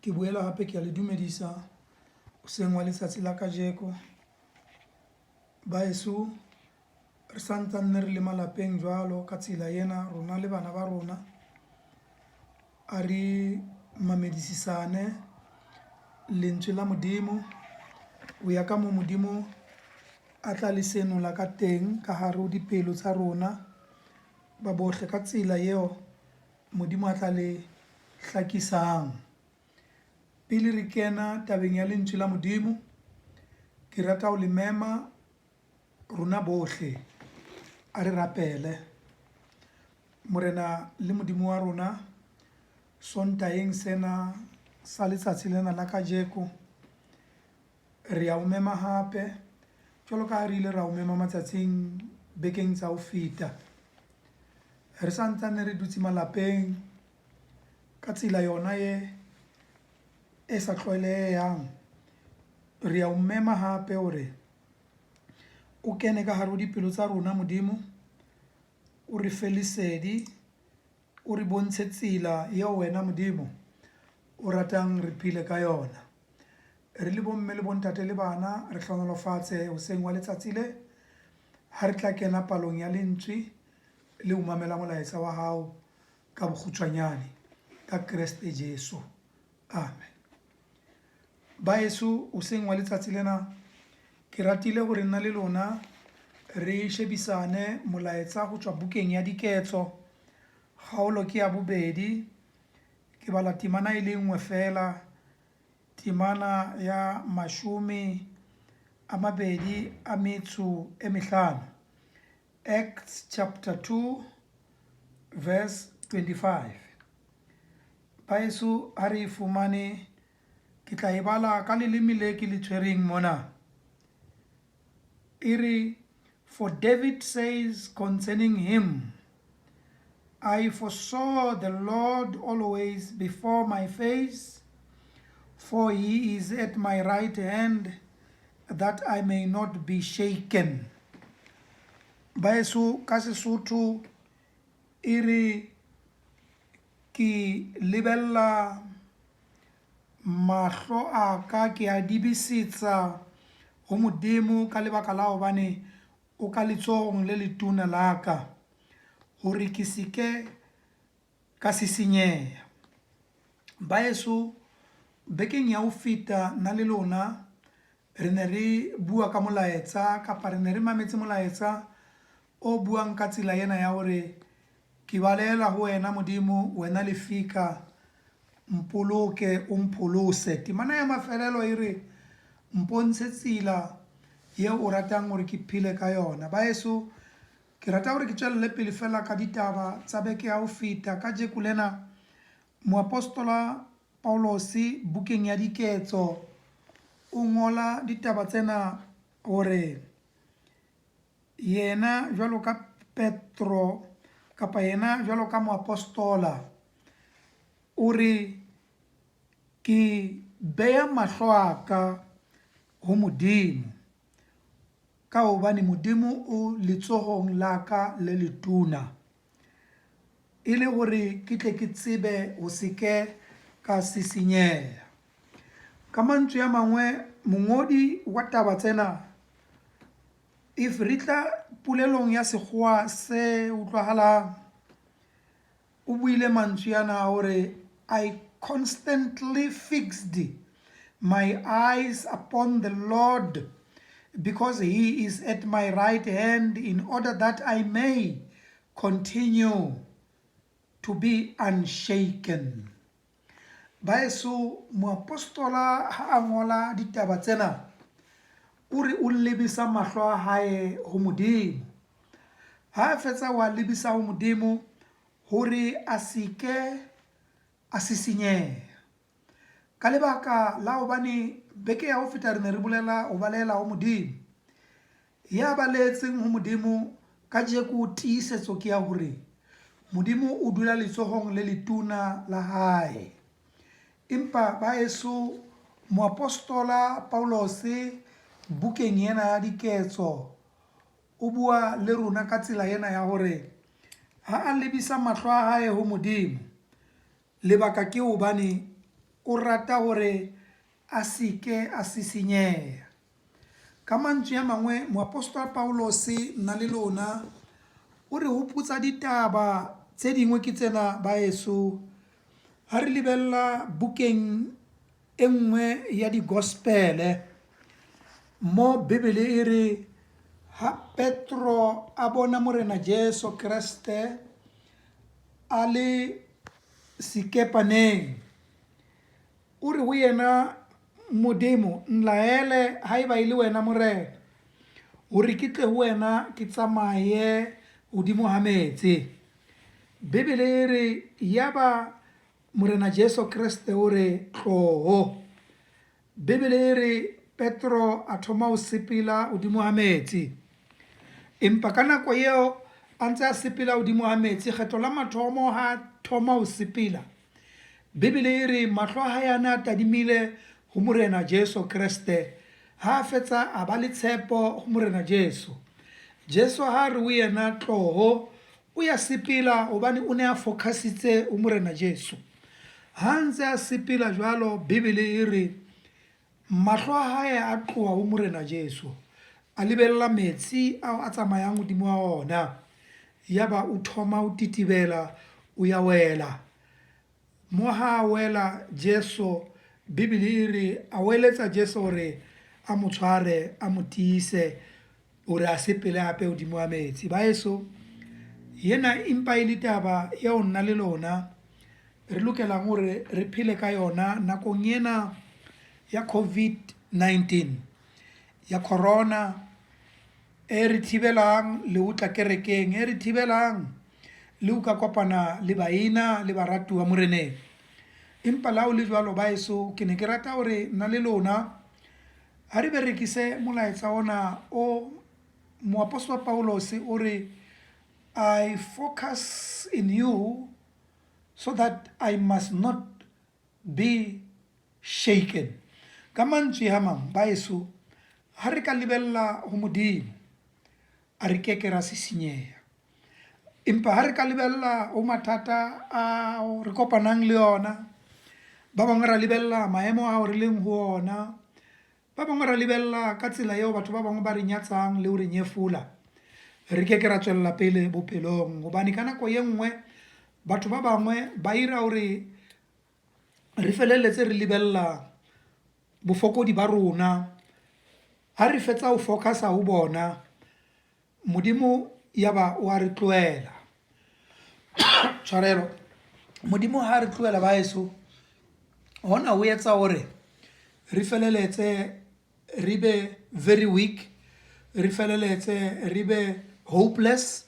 Ke boela hape ke a le dumedisa hoseng wa letsatsi la kajeko baeso re santsane re le malapeng jwalo ka tsela ena rona le bana ba rona a re mamedisisane lentswe la modimo o ya ka mo modimo a tla le senola ka teng ka hare ho dipelo tsa rona ba bohle ka tsela eo modimo a tla le hlakisang. Pele re kena tabeng ya lentswe la modimo ke rata ho le mema rona bohle a re rapele. Morena le modimo wa rona sontaheng sena sa letsatsi lena la kajeko re a o mema hape jwalo ka ha re ile ra o mema matsatsing bekeng tsa ho feta. Re santsane re dutse malapeng ka tsela yona e sa tlwaelehang re a o mema hape hore o kene ka hare ho dipelo tsa rona modimo o re fe lesedi o re bontshe tsela eo wena modimo o ratang re phele ka yona. Re le bomme le bontate le bana re hlonolofatse hoseng wa letsatsi le ha re tla kena palong ya lentswe le ho mamela molaetsa wa hao ka bokgutshwanyane ka Kriste Jesu. Amen. Baeso hoseng wa letsatsi lena ke ratile hore nna le lona re shebisane molaetsa ho tswa bukeng ya Diketso kgaolo ke ya bobedi ke bala temana e le nngwe fela temana ya 25 Acts chapter 2 verse 25. Baeso ha re fumane ke tla e bala ka leleme le ke le tshwereng mona. Iri, for David says concerning him, I foresaw the Lord always before my face, for he is at my right hand, that I may not be shaken. Baeso ka Sesotho iri ke lebella mahlo a ka ke a dibisitsa ho modimo ka lebaka la hobane o ka letsohong le letuna la ka hore ke seke ka sisinyeha. Baeso bekeng ya ho feta na le lona re ne re bua ka molaetsa kapa re ne re mametse molaetsa o buang ka tsela ena ya hore ke balela ho wena modimo wena lefika mpoloke o mpholose. Temana ya mafelelo e re mpontshe tsela yeo o ratang hore ke phele ka yona. Baeso ke rata hore ke tswelle pele fela ka ditaba tsa beke ya ho feta ka jeko lena moapostola Paulos bukeng ya Diketso o ngola ditaba tsena hore yena jwalo ka Petro kapa yena jwalo ka moapostola o re ke beya mahlo a ka ho modimo ka hobane modimo o letsohong la ka le letuna e le hore ke tle ke tsebe ho seke ka sisinyeha. Ka mantswe a mangwe mongodi wa taba tsena if re tla polelong ya sekgowa se utlwahalang o buile mantswe ana hore I constantly fixed my eyes upon the Lord because he is at my right hand in order that I may continue to be unshaken. Baeso moapostola ha a ngola ditaba tsena o re o lebisa mahlo a hae ho modimo ha fetsa wa lebisa ho modimo hore a seke a sisinyeha ka lebaka la hobane beke ya ho feta re ne re bolela ho balela ho modimo ya baletseng ho modimo ka jeko tiisetso ke ya hore modimo o dula letsohong le letuna la hae. Empa baeso moapostola Paulos bukeng ena ya Diketso o bua le rona ka tsela ena ya hore ha a lebisa mahlo a hae ho modimo lebaka ke hobane o rata gore a sike a sisinyeya. Ka mantswe a mangwe moapostol Paulos nna le lona o re hopotsa ditaba tse dingwe ke tsena baeso ha re lebella bukeng e nngwe ya digospele mo Bibele e re ha Petro a bona morena Jesu Kriste a le sikepaneng o re ho yena Modimo nlaele ha eba ile wena morena hore ke tle ho wena ke tsamaye hodimo ha metsi. Bibele e re yaba morena Jesu Kriste o re tloho. Bibele e re Petro a thoma ho sepela hodimo ha metsi. Empa ka nako eo a ntse a sepela hodimo ha metsi kgetlo la mathomo ha thoma ho sepela. Bibele e re mahlo a hae a ne a tadimile ho morena Jesu Kriste ha fetsa a ba le tshepo ho morena Jesu. Jesu ha re o yena tloho o ya sepela hobane o ne a focusitse ho morena Jesu. Ha ntse a sepela jwalo Bibele e re mahlo a hae a tloha ho morena Jesu a lebella metsi ao a tsamayang hodimo a ona yaba o thoma ho titibela o ya wela. Mo ha a wela Jesu Bibele e re a weletsa Jesu hore a mo tshware a mo tiise hore a sepele hape hodimo a metsi. Baeso yena empa e le taba ya o nna le lona re lokelang hore re phele ka yona nakong ena ya COVID-19 ya corona e re thibelang le ho tla kerekeng e re thibelang le ho ka kopana le baina le baratuwa moreneng. Empa la o le jwalo baeso ke ne ke rata hore nna le lona ha re berekise molaetsa ona o moapostol Paulos o re I focus in you so that I must not be shaken. Ka mantswe a mang baeso ha re ka lebella ho Modimo a re keke ra sisinyeha. Empa ha re ka lebella ho mathata a re kopanang le ona ba bangwe ra lebella maemo ao re leng ho ona ba bangwe ra lebella ka tsela eo batho ba bangwe ba re nyatsang le ho re nyefola re keke ra tswella pele bophelong hobane ka nako ye nngwe batho ba bangwe ba ira hore re feleletse re lebella bofokodi ba rona ha re fetsa ho focusa ho bona Modimo yaba wa re tloela. Tshwarelo Modimo ha re tloela baeso hona ho etsa hore re feleletse re be very weak re feleletse re be hopeless.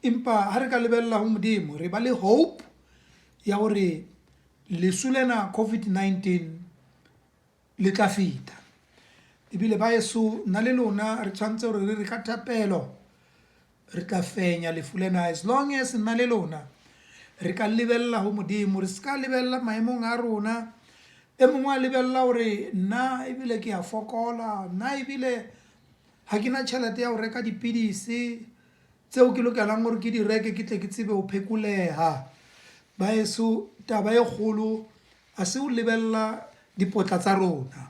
Empa ha re ka lebella ho Modimo re ba le hope ya hore lesu lena COVID-19 le tla feta. Ebile baeso nna le lona re tshwantse hore re ka thapelo re tla fenya lefu lena as long as nna le lona re ka lebella ho Modimo re ska lebella maemong a rona. E mongwe a lebella hore nna ebile ke a fokola nna ebile ha ke na tjhelete ya ho reka dipidisi tseo ke lokelang hore ke di reke ke tle ke tsebe ho phekoleha. Baeso taba e kgolo a se o lebella dipotla tsa rona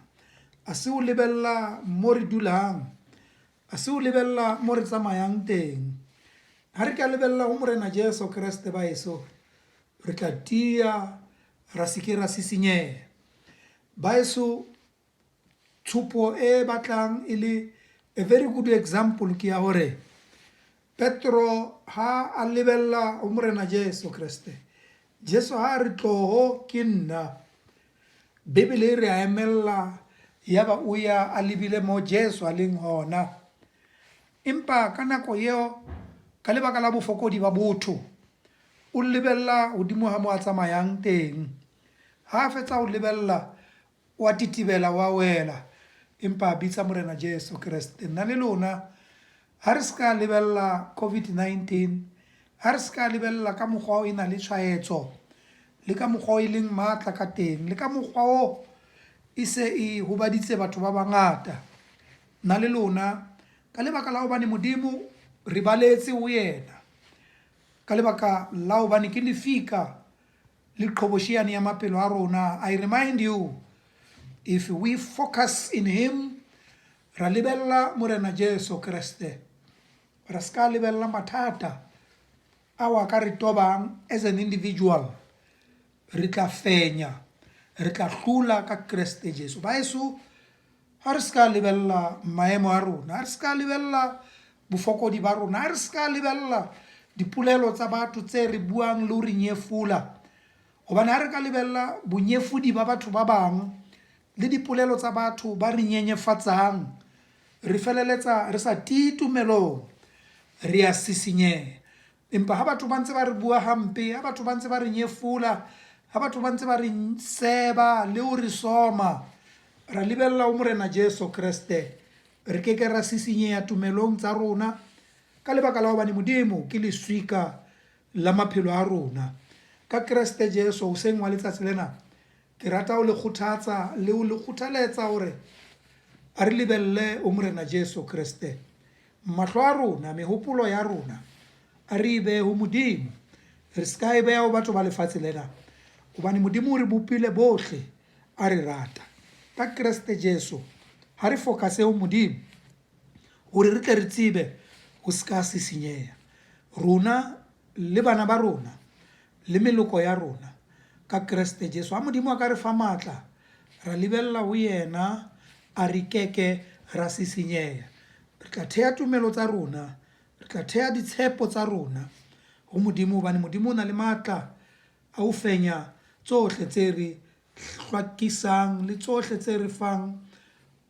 a se o lebella mo re dulang a se o lebella mo re tsamayang teng. Ha re ka lebella ho morena Jesu Kriste baeso re tla tia ra seke ra sisinyeha. Baeso tshupo e batlang e le a very good example ke ya hore Petro ha a lebella ho morena Jesu Kriste Jesu ha re tloho ke nna Bibele re a emella yaba o ya a lebile mo Jesu a leng hona. Empa ka nako eo ka lebaka la bofokodi ba botho o lebella hodimo ha mo a tsamayang teng ha fetsa o lebella wa titibela wa wela empa bitsa morena Jesu Kriste. Nna le lona ha re ska lebella COVID-19 ha re ska lebella ka mokgwa o ena le tshwaetso le ka mokgwa o e leng matla ka teng le ka mokgwa o e se e hobaditse batho ba bangata. Nna le lona ka lebaka la hobane Modimo re baletse ho yena ka lebaka la hobane ke lefika le qhobošiane ya maphelo a rona. I remind you, if we focus in him, ra lebella morena Jesu Kriste, ra ska lebella mathata a wa ka re tobang as an individual, re tla fenya, re tla hlula ka Kriste Jesu. Baeso ha re ska lebella maemo a rona, ha re ska lebella bofokodi ba rona, ha re ska lebella dipolelo tsa batho tse re buang le ho re nyefula, hobane ha re ka lebella bonyefudi ba batho ba bang le dipolelo tsa batho ba re nyenyefatsang, re feleletsa re sa tiye tumelong, re a sisinyeha. Empa ha batho ba ntse ba re bua hampe, ha batho ba ntse ba re nyefula, ha batho ba ntse ba re seba le ho re soma, ra lebella ho morena Jesu Kriste, re keke ra sisinyeha tumelong tsa rona ka lebaka la hobane Modimo ke leswika la maphelo a rona. Ka Kriste Jesu hoseng wa letsatsi lena, ke rata ho le kgothatsa le ho le kgothaletsa hore a re lebelle o morena Jesu Kriste. Mahlo a rona, mehopolo ya rona, a re behe ho Modimo, re ska e beha ho batho ba lefatshe lena, hobane Modimo o re bopile bohle a re rata. Ka Kriste Jesu ha re focuse ho Modimo hore re tle re tsebe ho ska sisinyeha, rona le bana ba rona le meloko ya rona. Ka Kriste Jesu ha Modimo a ka re fa matla, ra lebella ho yena, a re keke ra sisinyeha, re tla theha tumelo tsa rona, re tla theha ditshepo tsa rona ho Modimo, hobane Modimo o na le matla a ho fenya tsohle tse re hlwakisang le tsohle tse re fang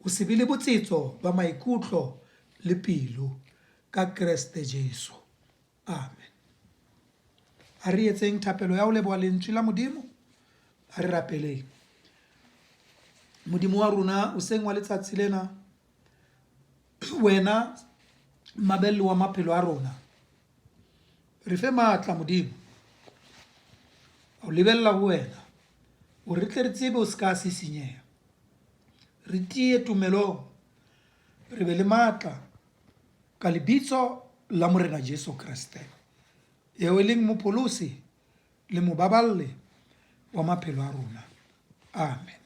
ho se be le botsitso ba maikutlo le pelo. Ka Kriste Jesu, amen. A re etseng thapelo ya ho leboha lentswe la Modimo, a re rapeleng. Modimo wa rona hoseng wa letsatsi lena, wena mabello wa maphelo a rona, re fe matla Modimo ho lebella ho wena, hore re tle re tsebe ho ska sisinyeha, re tiye tumelong, re be le matla ka lebitso la morena Jesu Kriste, eo e leng mopholosi le mobaballe wa maphelo a rona. Amen.